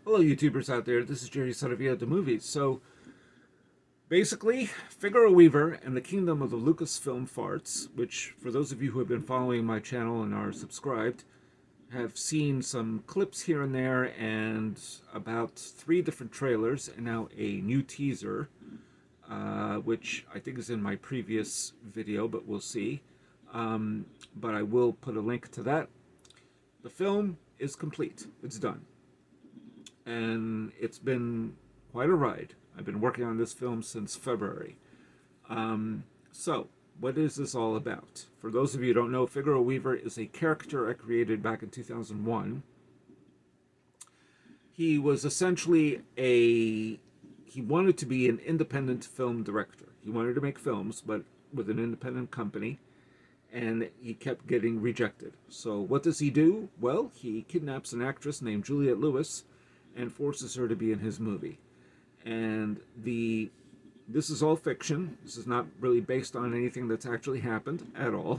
Hello, YouTubers out there. This is Jerry Saravia, the movies. So, basically, Figaro Weaver and the Kingdom of the LucasFilm Farts, which, for those of you who have been following my channel and are subscribed, have seen some clips here and there and about 3 different trailers and now a new teaser, which I think is in my previous video, but we'll see. But I will put a link to that. The film is complete. It's done. And it's been quite a ride. I've been working on this film since February. So, what is this all about? For those of you who don't know, Figaro Weaver is a character I created back in 2001. He was essentially he wanted to be an independent film director. He wanted to make films, but with an independent company, and he kept getting rejected. So what does he do? Well, he kidnaps an actress named Juliette Lewis and forces her to be in his movie. And this is all fiction. This is not really based on anything that's actually happened at all.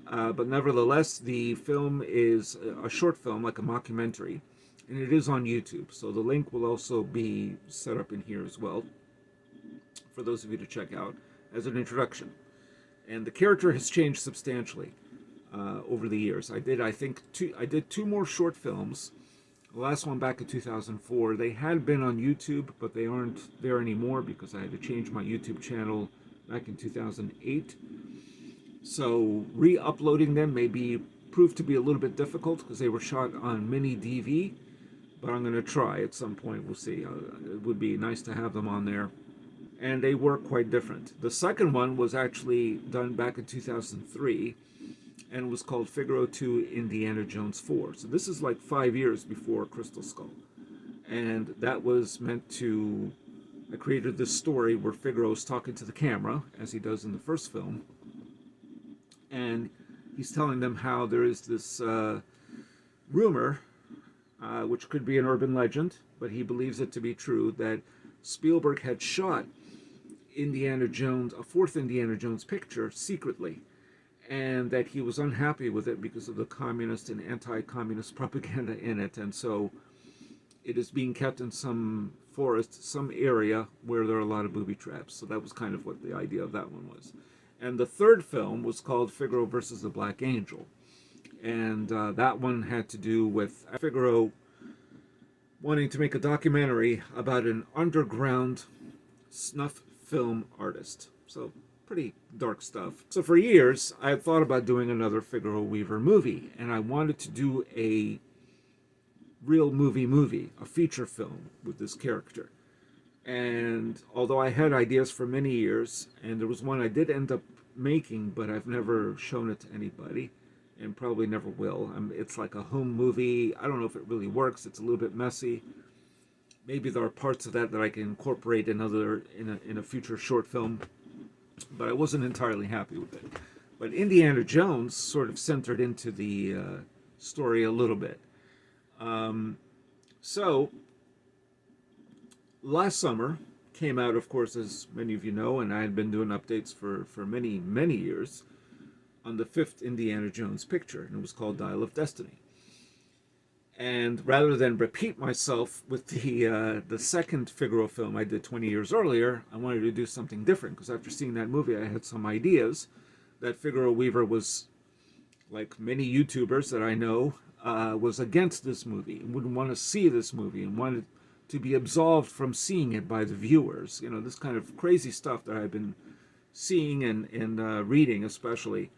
But nevertheless, the film is a short film, like a mockumentary, and it is on YouTube. So the link will also be set up in here as well for those of you to check out as an introduction. And the character has changed substantially over the years. I did 2 more short films. The last one back in 2004. They had been on YouTube, but they aren't there anymore because I had to change my YouTube channel back in 2008. So re-uploading them may prove to be a little bit difficult because they were shot on mini DV, but I'm going to try at some point. We'll see. It would be nice to have them on there. And they were quite different. The second one was actually done back in 2003. And was called Figaro 2 Indiana Jones 4. So this is like 5 years before Crystal Skull. And that was meant to... I created this story where Figaro is talking to the camera, as he does in the first film. And he's telling them how there is this rumor, which could be an urban legend, but he believes it to be true, that Spielberg had shot Indiana Jones, a 4th Indiana Jones picture, secretly. And that he was unhappy with it because of the communist and anti-communist propaganda in it. And so it is being kept in some forest, some area where there are a lot of booby traps. So that was kind of what the idea of that one was. And the third film was called Figaro versus the Black Angel. And that one had to do with Figaro wanting to make a documentary about an underground snuff film artist. So pretty dark stuff. So for years, I had thought about doing another Figaro Weaver movie, and I wanted to do a real movie, a feature film with this character. And although I had ideas for many years, and there was one I did end up making, but I've never shown it to anybody, and probably never will. It's like a home movie. I don't know if it really works. It's a little bit messy. Maybe there are parts of that I can incorporate in a future short film. But I wasn't entirely happy with it. But Indiana Jones sort of centered into the story a little bit. So, last summer came out, of course, as many of you know, and I had been doing updates for many, many years, on the 5th Indiana Jones picture, and it was called Dial of Destiny. And rather than repeat myself with the second Figaro film I did 20 years earlier, I wanted to do something different, because after seeing that movie, I had some ideas that Figaro Weaver was, like many YouTubers that I know, was against this movie, and wouldn't want to see this movie, and wanted to be absolved from seeing it by the viewers. You know, this kind of crazy stuff that I've been seeing and reading, especially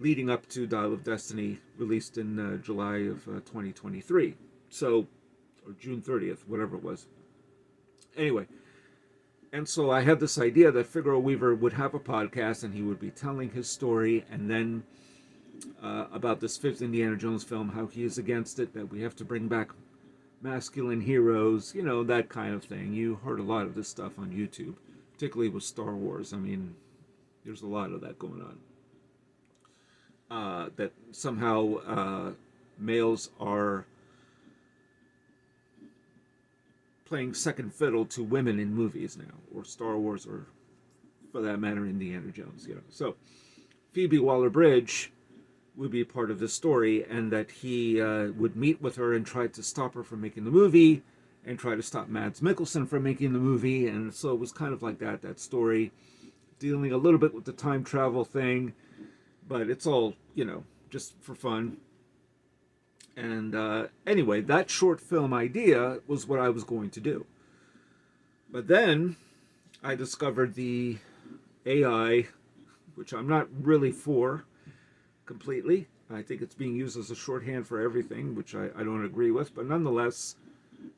leading up to Dial of Destiny, released in July of 2023. So, or June 30th, whatever it was. Anyway, and so I had this idea that Figaro Weaver would have a podcast and he would be telling his story, and then about this 5th Indiana Jones film, how he is against it, that we have to bring back masculine heroes, you know, that kind of thing. You heard a lot of this stuff on YouTube, particularly with Star Wars. I mean, there's a lot of that going on. That somehow males are playing second fiddle to women in movies now, or Star Wars, or for that matter, Indiana Jones. You know, so Phoebe Waller-Bridge would be part of the story, and that he would meet with her and try to stop her from making the movie, and try to stop Mads Mikkelsen from making the movie. And so it was kind of like that story, dealing a little bit with the time travel thing, but it's all, just for fun. And anyway, that short film idea was what I was going to do. But then I discovered the AI, which I'm not really for completely. I think it's being used as a shorthand for everything, which I don't agree with. But nonetheless,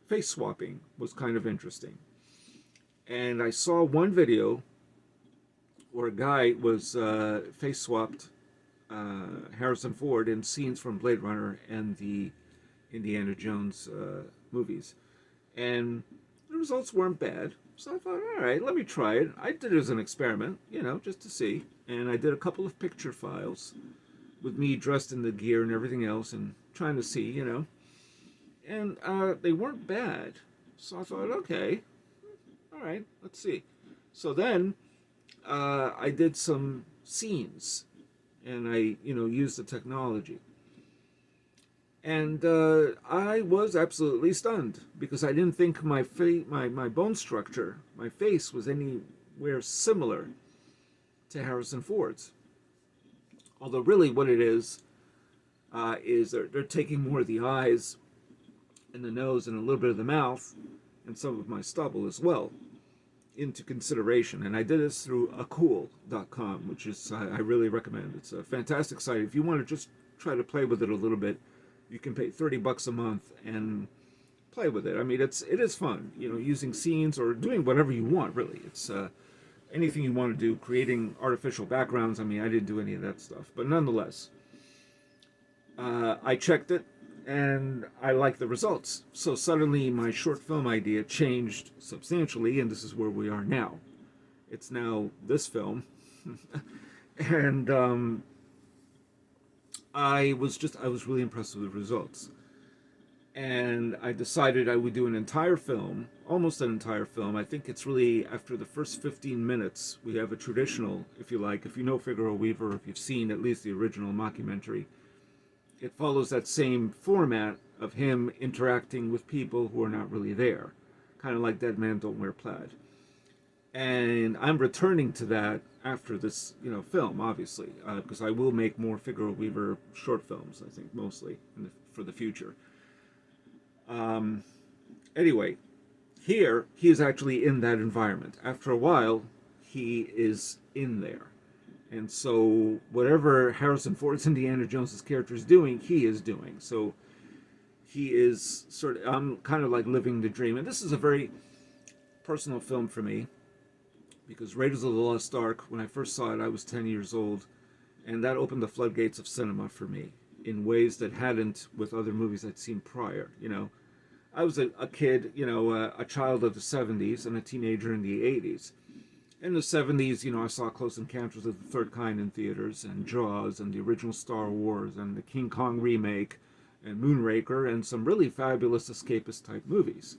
face swapping was kind of interesting. And I saw one video where a guy was face swapped Harrison Ford in scenes from Blade Runner and the Indiana Jones movies. And the results weren't bad. So I thought, all right, let me try it. I did it as an experiment, just to see. And I did a couple of picture files with me dressed in the gear and everything else and trying to see, And they weren't bad. So I thought, okay, all right, let's see. So then I did some scenes and I, used the technology. And I was absolutely stunned because I didn't think my bone structure, my face, was anywhere similar to Harrison Ford's. Although really what it is they're taking more of the eyes and the nose and a little bit of the mouth and some of my stubble as well into consideration. And I did this through acool.com, which is I really recommend. It's a fantastic site. If you want to just try to play with it a little bit, you can pay $30 a month and play with it. I mean, it is fun, using scenes or doing whatever you want, really. It's anything you want to do, creating artificial backgrounds. I mean, I didn't do any of that stuff. But nonetheless, I checked it, and I liked the results. So suddenly my short film idea changed substantially, and this is where we are now. It's now this film. And I was really impressed with the results. And I decided I would do an entire film, almost an entire film. I think it's really after the first 15 minutes, we have a traditional, if you like, if you know Figaro Weaver, if you've seen at least the original mockumentary, it follows that same format of him interacting with people who are not really there. Kind of like Dead Man Don't Wear Plaid. And I'm returning to that after this, film, obviously, because I will make more Figaro Weaver short films, I think, mostly, for the future. Anyway, here, he is actually in that environment. After a while, he is in there. And so, whatever Harrison Ford's Indiana Jones's character is doing, he is doing. So, he is I'm kind of like living the dream. And this is a very personal film for me, because Raiders of the Lost Ark, when I first saw it, I was 10 years old, and that opened the floodgates of cinema for me in ways that hadn't with other movies I'd seen prior. I was a kid, a child of the 70s and a teenager in the 80s. In the 70s, I saw Close Encounters of the Third Kind in theaters, and Jaws, and the original Star Wars, and the King Kong remake, and Moonraker, and some really fabulous escapist type movies,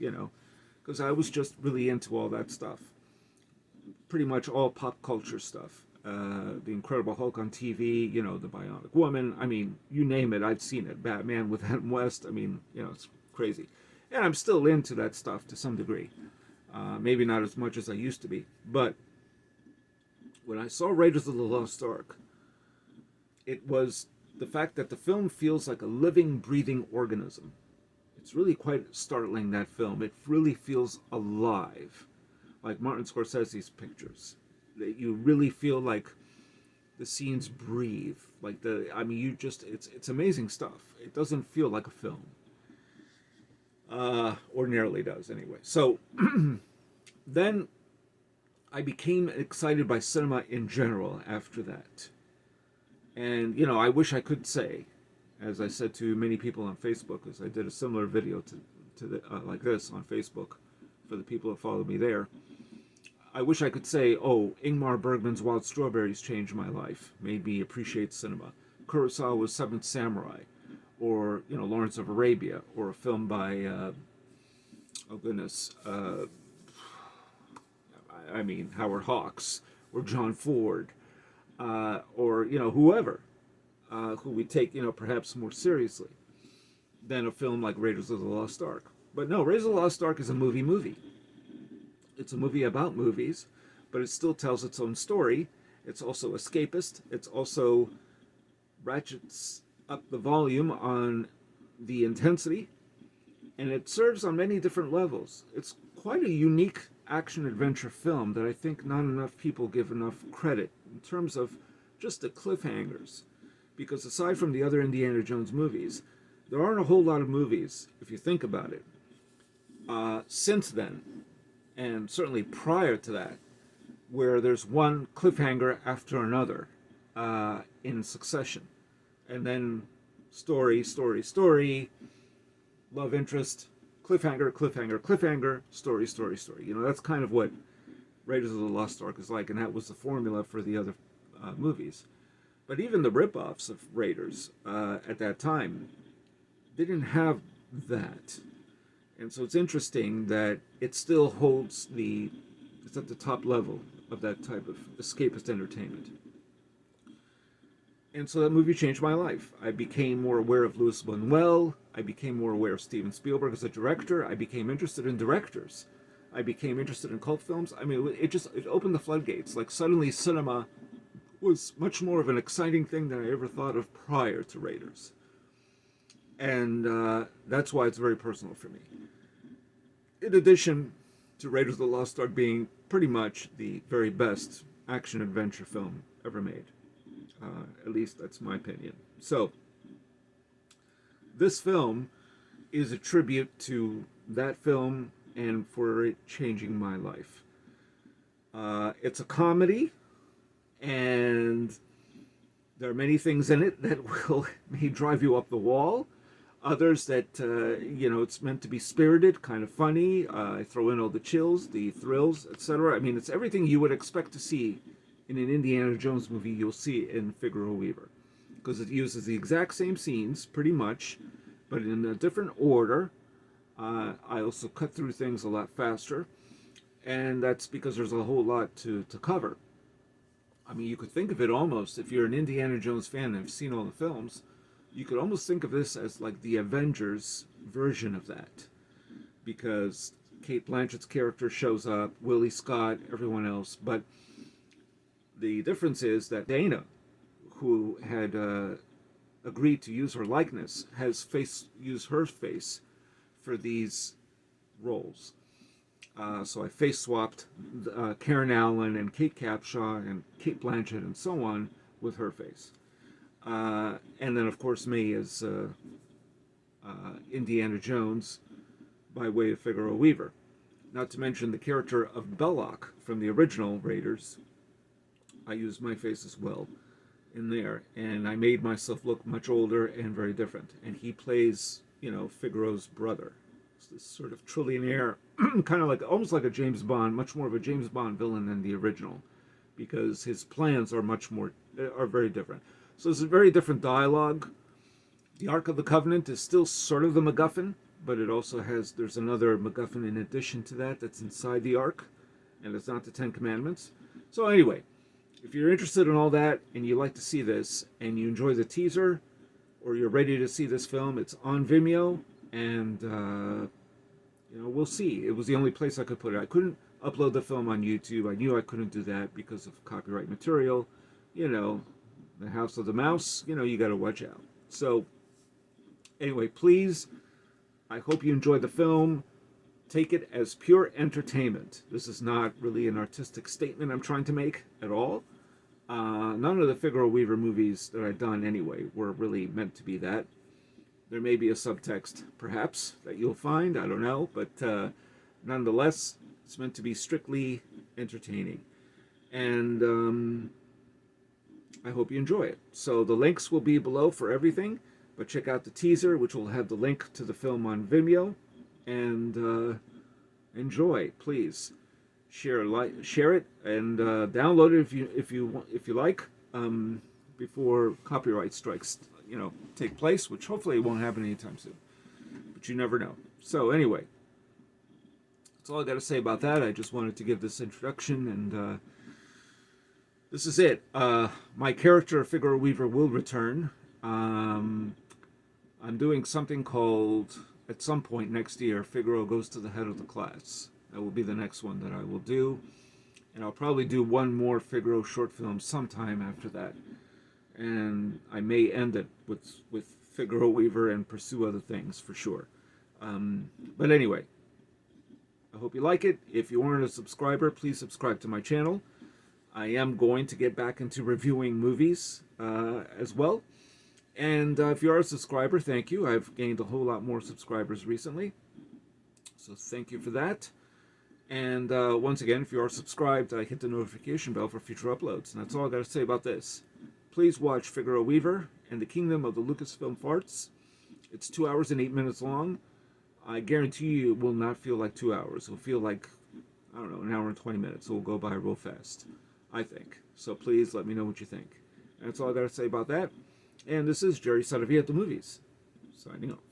because I was just really into all that stuff. Pretty much all pop culture stuff. The Incredible Hulk on TV, the Bionic Woman. I mean, you name it, I've seen it. Batman with Adam West. I mean, it's crazy. And I'm still into that stuff to some degree. Maybe not as much as I used to be. But when I saw Raiders of the Lost Ark, it was the fact that the film feels like a living, breathing organism. It's really quite startling, that film. It really feels alive. Like Martin Scorsese's pictures. That you really feel like the scenes breathe. Like it's amazing stuff. It doesn't feel like a film. Ordinarily does, anyway. So, then I became excited by cinema in general after that. And, I wish I could say, as I said to many people on Facebook, as I did a similar video like this on Facebook for the people that follow me there, I wish I could say, Ingmar Bergman's Wild Strawberries changed my life, made me appreciate cinema. Kurosawa's Seventh Samurai, or, Lawrence of Arabia, or a film by, Howard Hawks, or John Ford, or, whoever. who we take, perhaps more seriously than a film like Raiders of the Lost Ark. But no, Raiders of the Lost Ark is a movie. It's a movie about movies, but it still tells its own story. It's also escapist. It's also ratchets up the volume on the intensity, and it serves on many different levels. It's quite a unique action-adventure film that I think not enough people give enough credit in terms of just the cliffhangers. Because aside from the other Indiana Jones movies, there aren't a whole lot of movies, if you think about it, since then, and certainly prior to that, where there's one cliffhanger after another in succession. And then story, love interest, cliffhanger, story. That's kind of what Raiders of the Lost Ark is like, and that was the formula for the other movies. But even the rip-offs of Raiders at that time didn't have that. And so it's interesting that it still holds it's at the top level of that type of escapist entertainment. And so that movie changed my life. I became more aware of Louis Buñuel. I became more aware of Steven Spielberg as a director. I became interested in directors. I became interested in cult films. I mean, it opened the floodgates. Like, suddenly cinema was much more of an exciting thing than I ever thought of prior to Raiders. And that's why it's very personal for me. In addition to Raiders of the Lost Ark being pretty much the very best action-adventure film ever made. At least that's my opinion. So, this film is a tribute to that film and for it changing my life. It's a comedy, and there are many things in it that may drive you up the wall. Others that, it's meant to be spirited, kind of funny. I throw in all the chills, the thrills, etc. I mean, it's everything you would expect to see in an Indiana Jones movie. You'll see in Figaro Weaver, because it uses the exact same scenes, pretty much, but in a different order. I also cut through things a lot faster, and that's because there's a whole lot to cover. I mean, you could think of it almost, if you're an Indiana Jones fan and have seen all the films, you could almost think of this as like the Avengers version of that, because Cate Blanchett's character shows up, Willie Scott, everyone else, but the difference is that Dana, who had agreed to use her likeness, has used her face for these roles. So I face swapped Karen Allen and Kate Capshaw and Cate Blanchett and so on with her face. And then, of course, me as Indiana Jones by way of Figaro Weaver. Not to mention the character of Belloc from the original Raiders. I used my face as well in there, and I made myself look much older and very different. And he plays, Figaro's brother. It's this sort of trillionaire, kind of like, almost like a James Bond, much more of a James Bond villain than the original, because his plans are very different. So there's a very different dialogue. The Ark of the Covenant is still sort of the MacGuffin, but it also there's another MacGuffin in addition to that that's inside the Ark, and it's not the Ten Commandments. So anyway, if you're interested in all that and you like to see this and you enjoy the teaser, or you're ready to see this film, it's on Vimeo, and we'll see. It was the only place I could put it. I couldn't upload the film on YouTube. I knew I couldn't do that because of copyright material. The House of the Mouse, you got to watch out. So, anyway, please, I hope you enjoy the film. Take it as pure entertainment. This is not really an artistic statement I'm trying to make at all. None of the Figaro Weaver movies that I've done anyway were really meant to be that. There may be a subtext, perhaps, that you'll find. I don't know. But nonetheless, it's meant to be strictly entertaining. And I hope you enjoy it. So the links will be below for everything, but check out the teaser, which will have the link to the film on Vimeo, and enjoy, please. Share it, and download it if you like, before copyright strikes take place, which hopefully won't happen anytime soon, but you never know. So anyway, that's all I got to say about that. I just wanted to give this introduction, and this is it. My character, Figaro Weaver, will return, Um, I'm doing something called, at some point next year, Figaro Goes to the Head of the Class. That will be the next one that I will do. And I'll probably do one more Figaro short film sometime after that. And I may end it with Figaro Weaver and pursue other things for sure. But anyway, I hope you like it. If you aren't a subscriber, please subscribe to my channel. I am going to get back into reviewing movies as well. And if you are a subscriber, thank you. I've gained a whole lot more subscribers recently. So thank you for that. And once again, if you are subscribed, hit the notification bell for future uploads. And that's all I got to say about this. Please watch Figaro Weaver and the Kingdom of the LucasFilm Farts. It's 2 hours and 8 minutes long. I guarantee you it will not feel like 2 hours. It'll feel like, I don't know, an hour and 20 minutes. It will go by real fast, I think. So please let me know what you think. And that's all I got to say about that. And this is Jerry Saravia at the Movies, signing off.